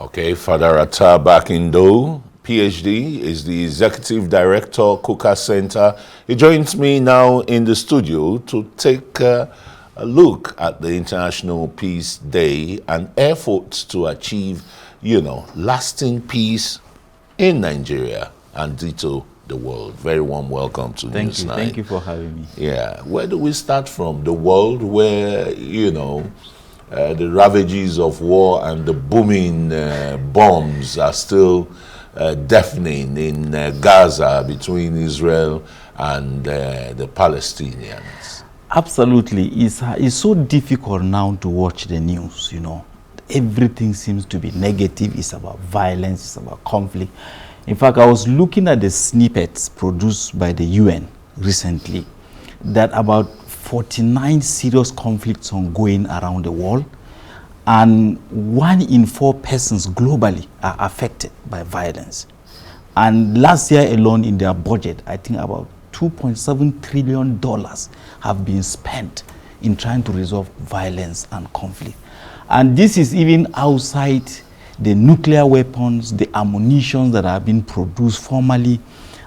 Okay, Father Barkinado, PhD, is the Executive Director, Kuka Center. He joins me now in the studio to take a look at the International Peace Day and efforts to achieve, lasting peace in Nigeria and ditto the world. Very warm welcome to News 9. Thank you for having me. Yeah, where do we start from? The world where, the ravages of war and the booming bombs are still deafening in Gaza between Israel and the Palestinians. Absolutely. It's so difficult now to watch the news, Everything seems to be negative. It's about violence, it's about conflict. In fact, I was looking at the snippets produced by the UN recently that about 49 serious conflicts ongoing around the world, and 1 in 4 persons globally are affected by violence. And last year alone in their budget, I think about $2.7 trillion have been spent in trying to resolve violence and conflict. And this is even outside the nuclear weapons, the ammunition that are being produced formally,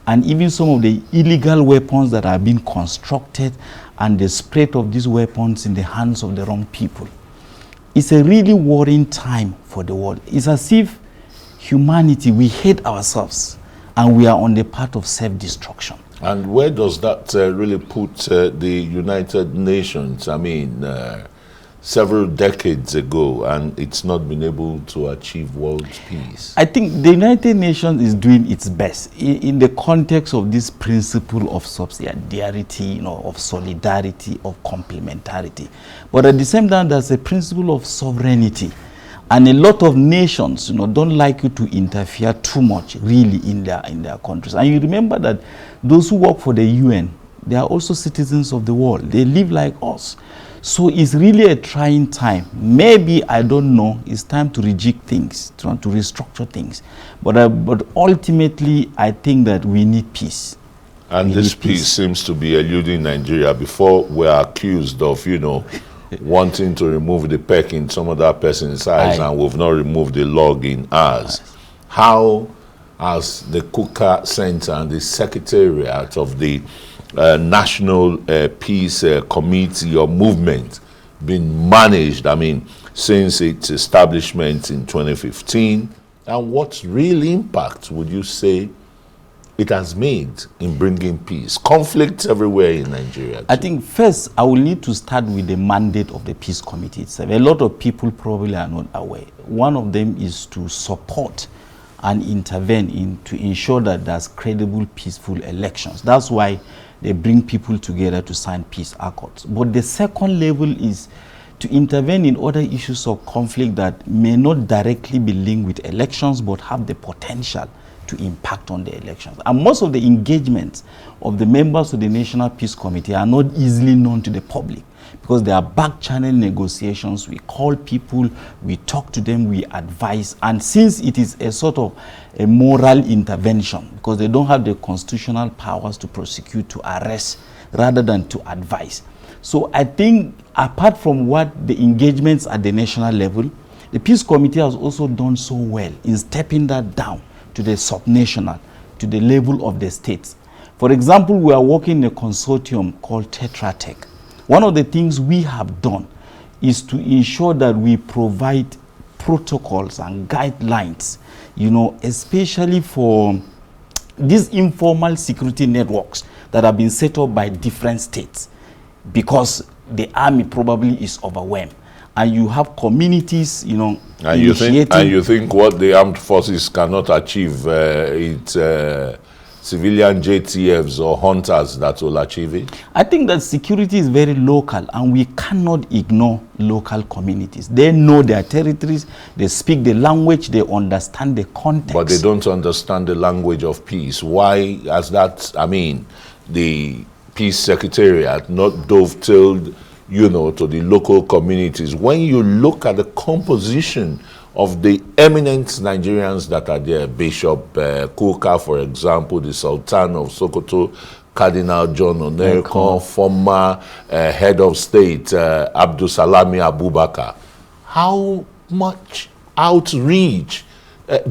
and even some of the illegal weapons that are being constructed, and the spread of these weapons in the hands of the wrong people. It's a really worrying time for the world. It's as if humanity, we hate ourselves, and we are on the path of self-destruction. And where does that really put the United Nations? I mean, several decades ago, and it's not been able to achieve world peace. I think the United Nations is doing its best in the context of this principle of subsidiarity, of solidarity, of complementarity. But at the same time, there's a principle of sovereignty. And a lot of nations, don't like you to interfere too much, really, in their countries. And you remember that those who work for the UN, they are also citizens of the world. They live like us. So it's really a trying time. Maybe, I don't know, it's time to rejig things, to restructure things. But ultimately, I think that we need peace. And this peace seems to be eluding Nigeria. Before, we're accused of, wanting to remove the peck in some other person's eyes, and we've not removed the log in ours. How has the Kuka Center and the Secretariat of the National Peace Committee or movement been managed, since its establishment in 2015? And what real impact would you say it has made in bringing peace? Conflicts everywhere in Nigeria too. I think first I will need to start with the mandate of the Peace Committee itself. A lot of people probably are not aware. One of them is to support and intervene to ensure that there's credible, peaceful elections. That's why they bring people together to sign peace accords. But the second level is to intervene in other issues of conflict that may not directly be linked with elections, but have the potential to impact on the elections. And most of the engagements of the members of the National Peace Committee are not easily known to the public, because there are back-channel negotiations. We call people, we talk to them, we advise. And since it is a sort of a moral intervention, because they don't have the constitutional powers to prosecute, to arrest, rather than to advise. So I think, apart from what the engagements at the national level, the Peace Committee has also done so well in stepping that down to the subnational, to the level of the states. For example, we are working in a consortium called Tetra Tech. One of the things we have done is to ensure that we provide protocols and guidelines, especially for these informal security networks that have been set up by different states, because the army probably is overwhelmed. And you have communities, and you think what the armed forces cannot achieve, it's civilian JTFs or hunters that will achieve it? I think that security is very local, and we cannot ignore local communities. They know their territories, they speak the language, they understand the context. But they don't understand the language of peace. Why has that, the Peace Secretariat not dovetailed, to the local communities? When you look at the composition of the eminent Nigerians that are there, Bishop Kuka, for example, the Sultan of Sokoto, Cardinal John Oneko, former head of state, Abdul Salami Abubakar, how much outreach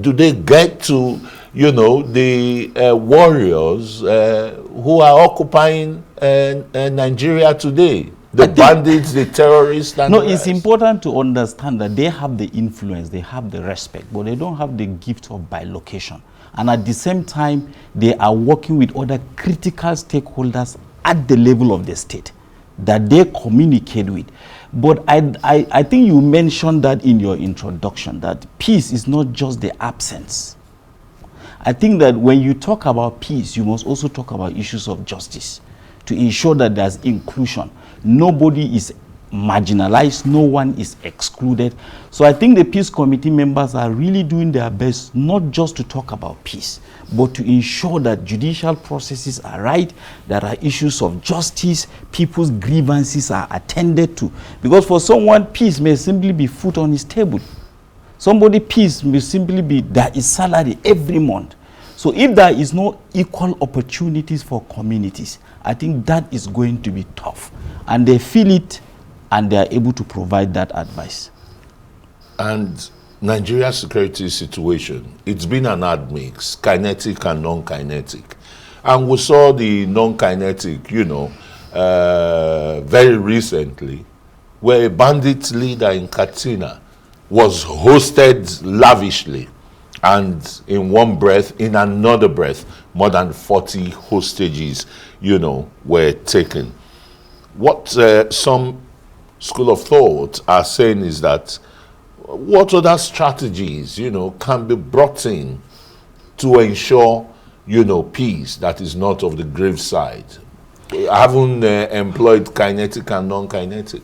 do they get to, you know, the warriors who are occupying Nigeria today? The bandits, the terrorists, and no, the it's rest? important to understand that they have the influence, they have the respect, but they don't have the gift of bilocation. And at the same time, they are working with other critical stakeholders at the level of the state that they communicate with. But I think you mentioned that in your introduction, that peace is not just the absence. I think that when you talk about peace, you must also talk about issues of justice to ensure that there's inclusion. Nobody is marginalized, no one is excluded. So I think the peace committee members are really doing their best, not just to talk about peace, but to ensure that judicial processes are right, there are issues of justice, people's grievances are attended to. Because for someone, peace may simply be food on his table. Somebody, peace may simply be there is salary every month. So if there is no equal opportunities for communities, I think that is going to be tough. And they feel it, and they are able to provide that advice. And Nigeria's security situation, it's been an odd mix, kinetic and non-kinetic. And we saw the non-kinetic, you know, very recently, where a bandit leader in Katsina was hosted lavishly, and in one breath, in another breath, more than 40 hostages, you know, were taken. What some school of thought are saying is that what other strategies, you know, can be brought in to ensure, you know, peace that is not of the grave side? Haven't employed kinetic and non-kinetic?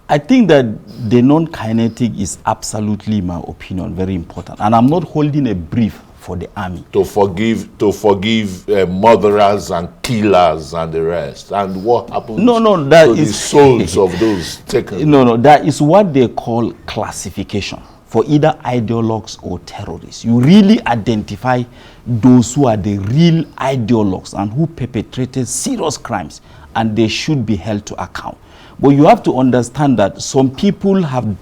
I think that the non-kinetic is absolutely, in my opinion, very important. And I'm not holding a brief for the army. To forgive murderers and killers and the rest. And what happens that to is the souls of those taken? That is what they call classification for either ideologues or terrorists. You really identify those who are the real ideologues and who perpetrated serious crimes, and they should be held to account. But you have to understand that some people have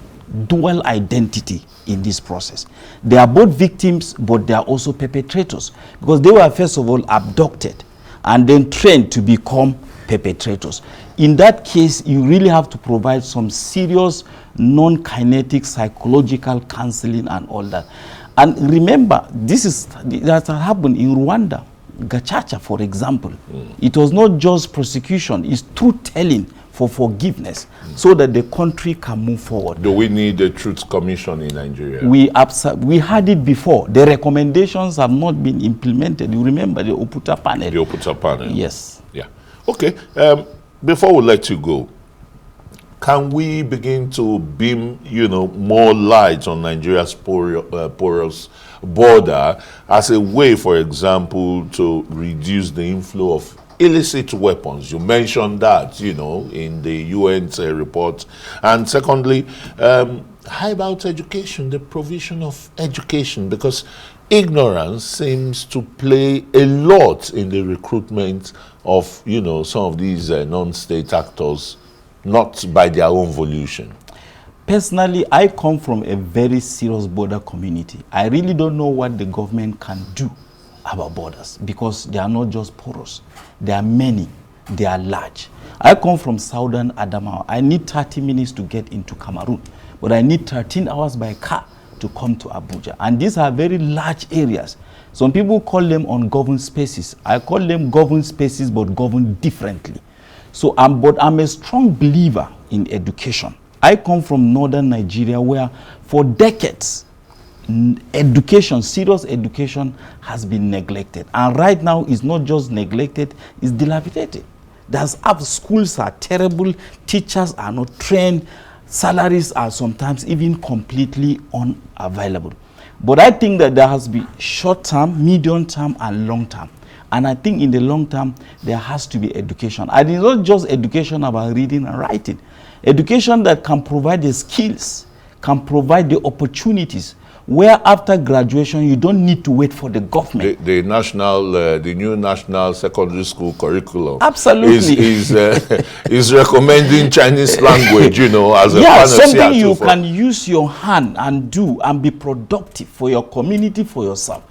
dual identity in this process. They are both victims, but they are also perpetrators, because they were first of all abducted and then trained to become perpetrators. In that case, you really have to provide some serious non-kinetic psychological counseling and all that. And remember, that happened in Rwanda, Gacaca, for example. It was not just prosecution, it's truth-telling for forgiveness, so that the country can move forward. Do we need a truth commission in Nigeria? We had it before. The recommendations have not been implemented. You remember the Oputa panel? The Oputa panel. Yes. Yeah. Okay. Before we let you go, can we begin to beam, you know, more light on Nigeria's porous border as a way, for example, to reduce the inflow of illicit weapons? You mentioned that, you know, in the UN's report. And secondly, how about education, the provision of education? Because ignorance seems to play a lot in the recruitment of, you know, some of these non-state actors, not by their own volition. Personally, I come from a very serious border community. I really don't know what the government can do about borders, because they are not just porous. There are many. They are large. I come from southern Adamawa. I need 30 minutes to get into Cameroon, but I need 13 hours by car to come to Abuja. And these are very large areas. Some people call them ungoverned spaces. I call them governed spaces, but governed differently. So but I'm a strong believer in education. I come from northern Nigeria, where for decades, education, serious education, has been neglected. And right now, it's not just neglected, it's dilapidated. Schools are terrible, teachers are not trained, salaries are sometimes even completely unavailable. But I think that there has been short-term, medium-term, and long-term. And I think in the long term, there has to be education. And it's not just education about reading and writing. Education that can provide the skills, can provide the opportunities where after graduation you don't need to wait for the government. The new national secondary school curriculum Absolutely is recommending Chinese language, you know, as a something you can use your hand and do and be productive for your community, for yourself.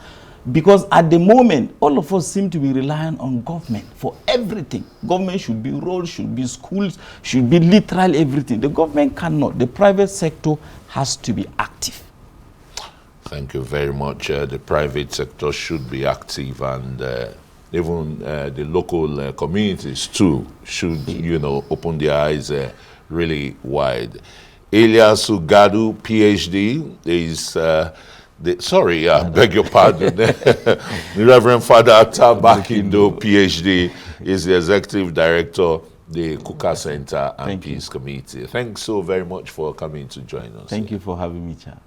Because at the moment, all of us seem to be relying on government for everything. Government should be roads, should be schools, should be literal everything. The government cannot. The private sector has to be active. Thank you very much. The private sector should be active, and even the local communities too should, you know, open their eyes really wide. Elias Ugadu, PhD, is I beg your pardon. The Reverend Father Atta Barkinado, PhD, is the Executive Director, the Kuka Center and Peace Committee. Thanks so very much for coming to join us. Thank you for having me, Chad.